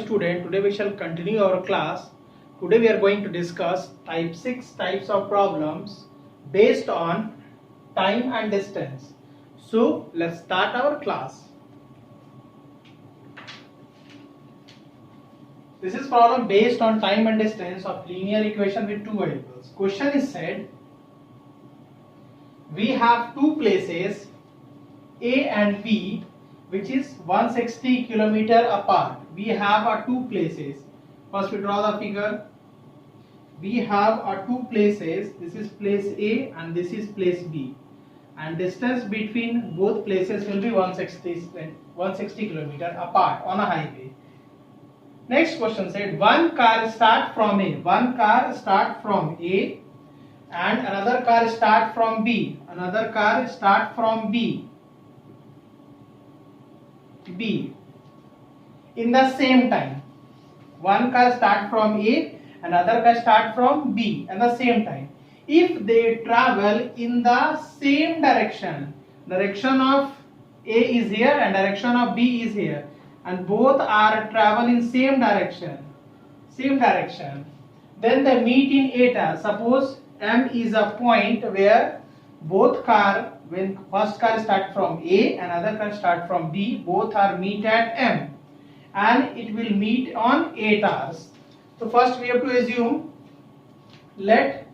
Student, today we shall continue our class. Today we are going to discuss type 6 types of problems based on time and distance. So let's start our class. This is problem based on time and distance of linear equation with two variables. Question is said, we have two places A and B which is 160 kilometer apart. We have two places. First we draw the figure. We have two places. This is place A and this is place B. And distance between both places will be 160 kilometer apart on a highway. Next question said, one car start from A. One car start from A and another car start from B. Another car start from B in the same time. One car start from A, another car start from B at the same time. If they travel in the same direction of A is here and direction of B is here, and both are travel in same direction, then they meet in eta. Suppose M is a point where both car, when first car start from A and other car start from B, both are meet at M and it will meet on 8 hours. So first we have to assume, let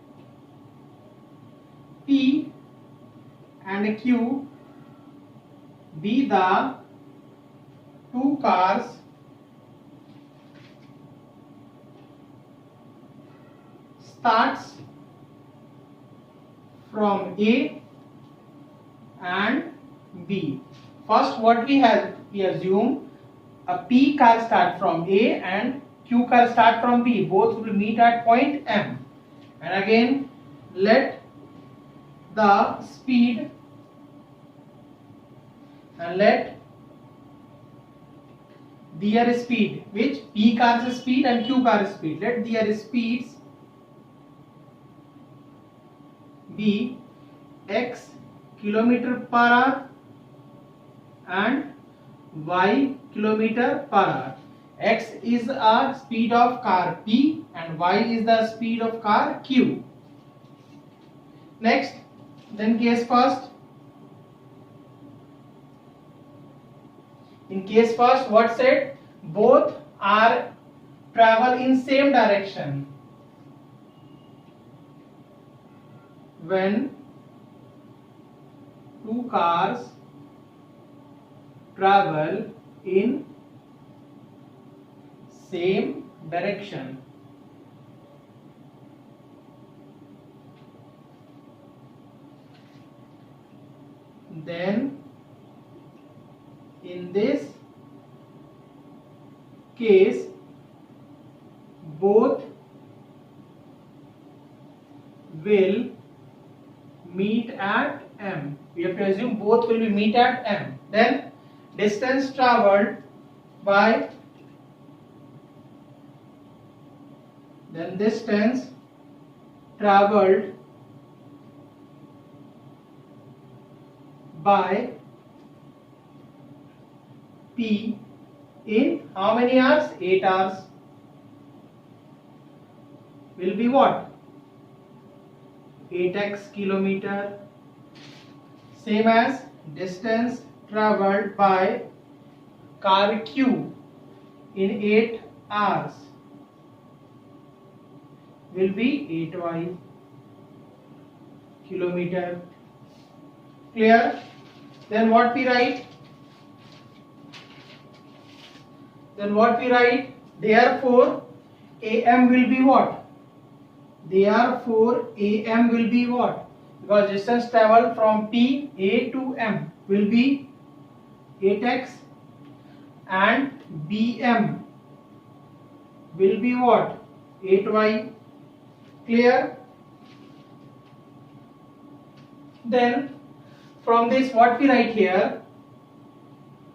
P and Q be the two cars starts from A and B. First what we assume a P car start from A and Q car start from B. Both will meet at point M. And again let the speed and let their speed, which P car's speed and Q car's speed, let their speeds be x kilometer per hour and y kilometer per hour. X is a speed of car P and y is the speed of car Q. Next, then case first. In case first, what said? Both are travel in same direction. When two cars travel in same direction, then in this case both will meet at M. We have to assume both will be meet at M. Then distance traveled by P in how many hours? 8 hours. Will be what? 8x kilometer. Same as distance traveled by car Q in 8 hours will be 8y kilometer. Clear? Then what we write? Therefore AM will be what? Because distance travel from P A to M will be 8x and BM will be what? 8y. Clear? Then from this what we write here?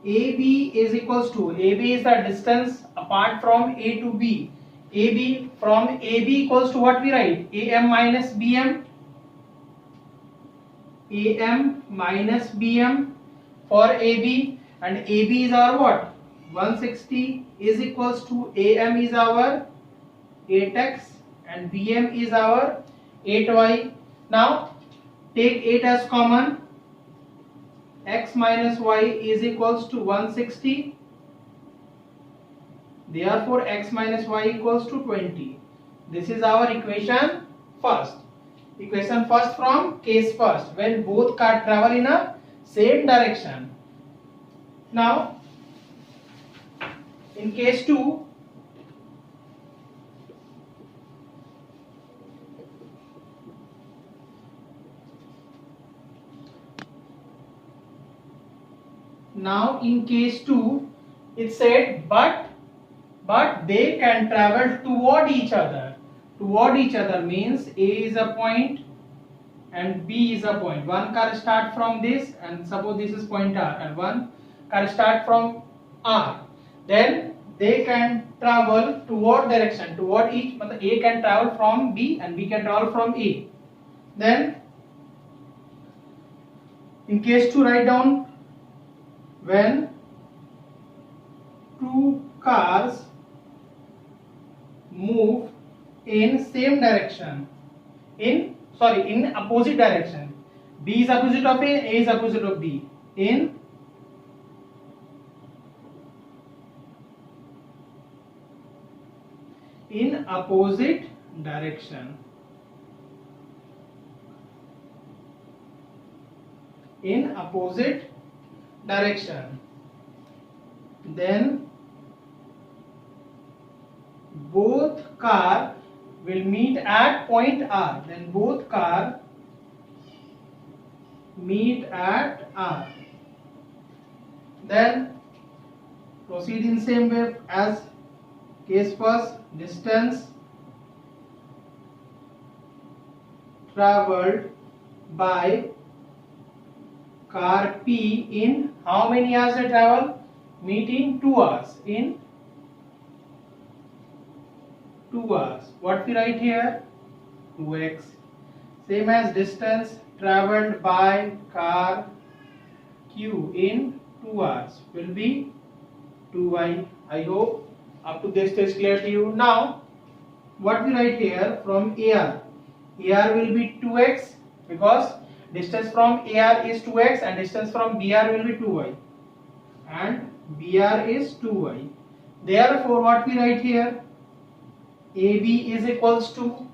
AB is equals to, AB is the distance apart from A to B. AB, from AB equals to what we write? AM minus BM. AM minus BM for AB, and AB is our what? 160 is equals to AM is our 8x and BM is our 8y. Now take 8 as common. X minus y is equals to 160. Therefore x minus y equals to 20. This is our equation first. Equation first from case first, when both cars travel in a same direction. Now in case 2, it said but they can travel toward each other. Toward each other means A is a point and B is a point. One car start from this, and suppose this is point R, and one car start from R. Then they can travel toward direction, toward each. A can travel from B and B can travel from A. Then in case 2, write down when two cars move in same direction, in opposite direction. B is opposite of A is opposite of B. In opposite direction. In opposite direction. Then both car will meet at point R. Then both car meet at R. Then proceed in same way as case first. Distance traveled by car P in how many hours they travel? Meet in 2 hours. In 2 hours. What we write here? 2x. Same as distance traveled by car Q in 2 hours will be 2y. I hope up to this is clear to you. Now what we write here from AR? AR will be 2x because distance from AR is 2x and distance from BR will be 2y and BR is 2y. Therefore what we write here? AB is equals to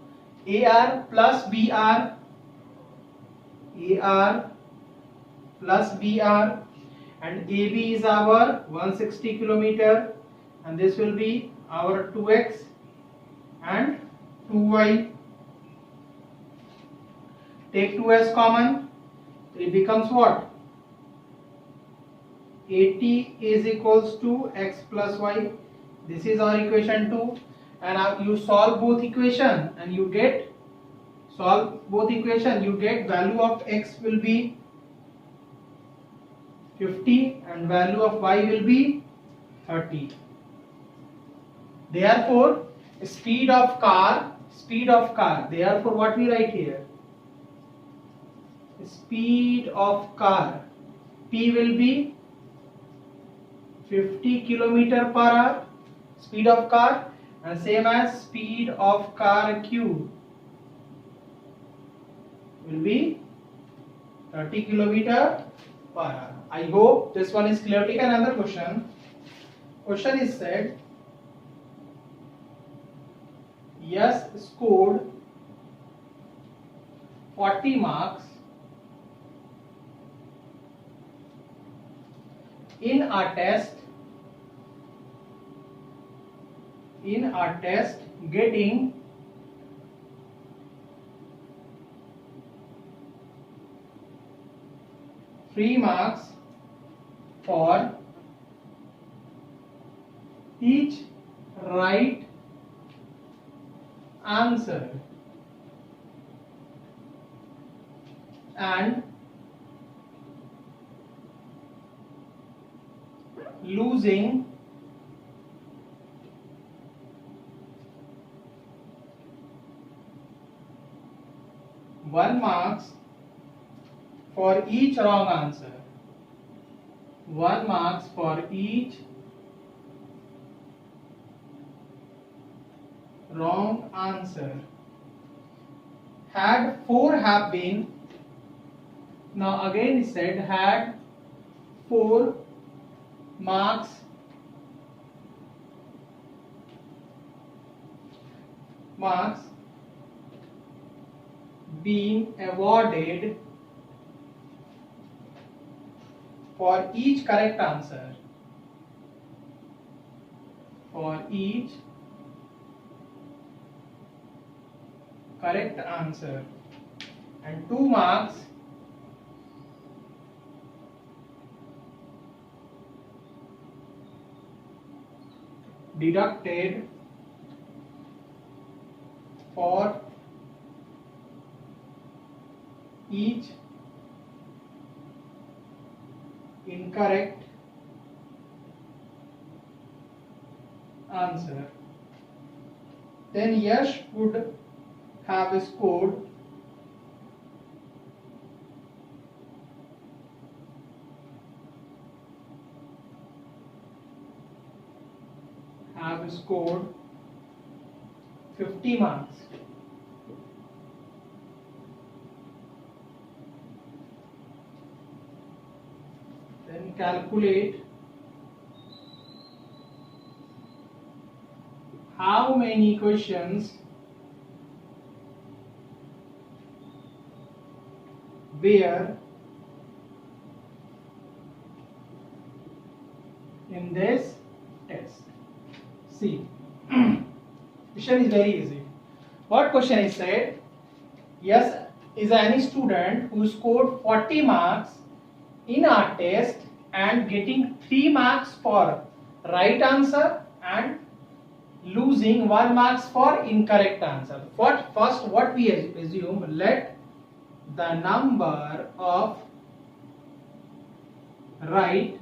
AR plus BR. AR plus BR, and AB is our 160 kilometer, and this will be our 2x and 2y. Take 2 as common, it becomes what? 80 is equals to x plus y. This is our equation 2, and now you solve both equation and you get value of x will be 50 and value of y will be 30. Therefore speed of car, therefore what we write here? Speed of car P will be 50 km per hour, speed of car, and same as speed of car Q will be 30 km per hour. I hope this one is clear. Take another question. Question is said, yes scored 40 marks in a test getting three marks for each right answer and losing 1 marks for each wrong answer. 1 marks for each wrong answer. Had 4 have been, now again he said had 4 marks being awarded for each correct answer. For each correct answer, and 2 marks deducted for each incorrect answer. Then Yash would have scored have scored 50 marks. Then calculate how many questions were in this test. See, question is very easy. What question is said? Yes, is any student who scored 40 marks in our test and getting 3 marks for right answer and losing 1 marks for incorrect answer. First what we assume, let the number of right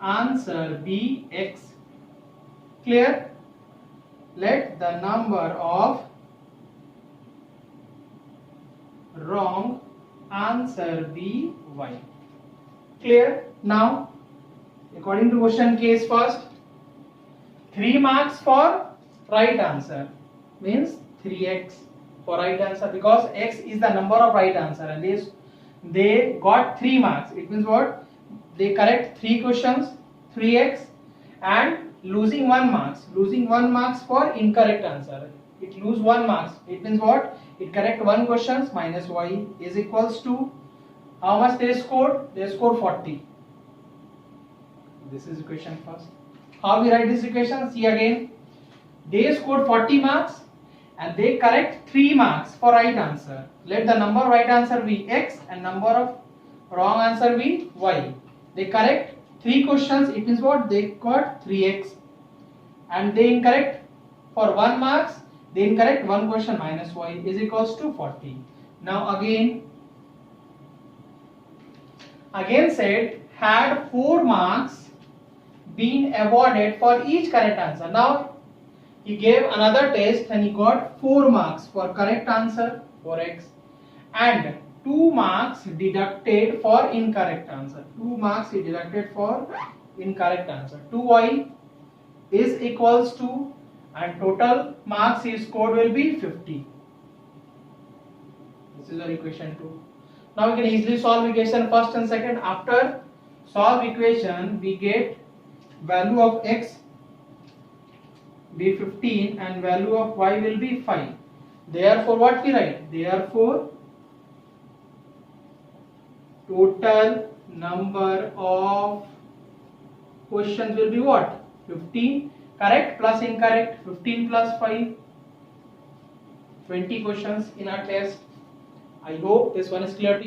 answer be x. Clear? Let the number of wrong answer be y. Clear? Now, according to question case first, 3 marks for right answer means 3x for right answer, because x is the number of right answer and they got 3 marks. It means what? They correct 3 questions, 3x, and losing 1 marks. Losing 1 marks for incorrect answer. It lose 1 marks. It means what? It correct 1 questions minus y is equals to how much they scored? They scored 40. This is equation first. How we write this equation? See again. They scored 40 marks and they correct 3 marks for right answer. Let the number of right answer be x and number of wrong answer be y. They correct 3 questions. It means what? They got 3x. And they incorrect for 1 marks. They incorrect 1 question minus y is equals to 40. Now again said had 4 marks been awarded for each correct answer. Now he gave another test and he got 4 marks for correct answer, 4x, and 2 marks deducted for incorrect answer. 2 marks he deducted for incorrect answer. 2y is equals to, and total marks he scored will be 50. This is our equation 2. Now we can easily solve equation first and second. After solve equation, we get value of x be 15 and value of y will be 5. Therefore what we write? Therefore total number of questions will be what? 15. Correct plus incorrect, 15 plus 5, 20 questions in our test. I hope this one is clear to you.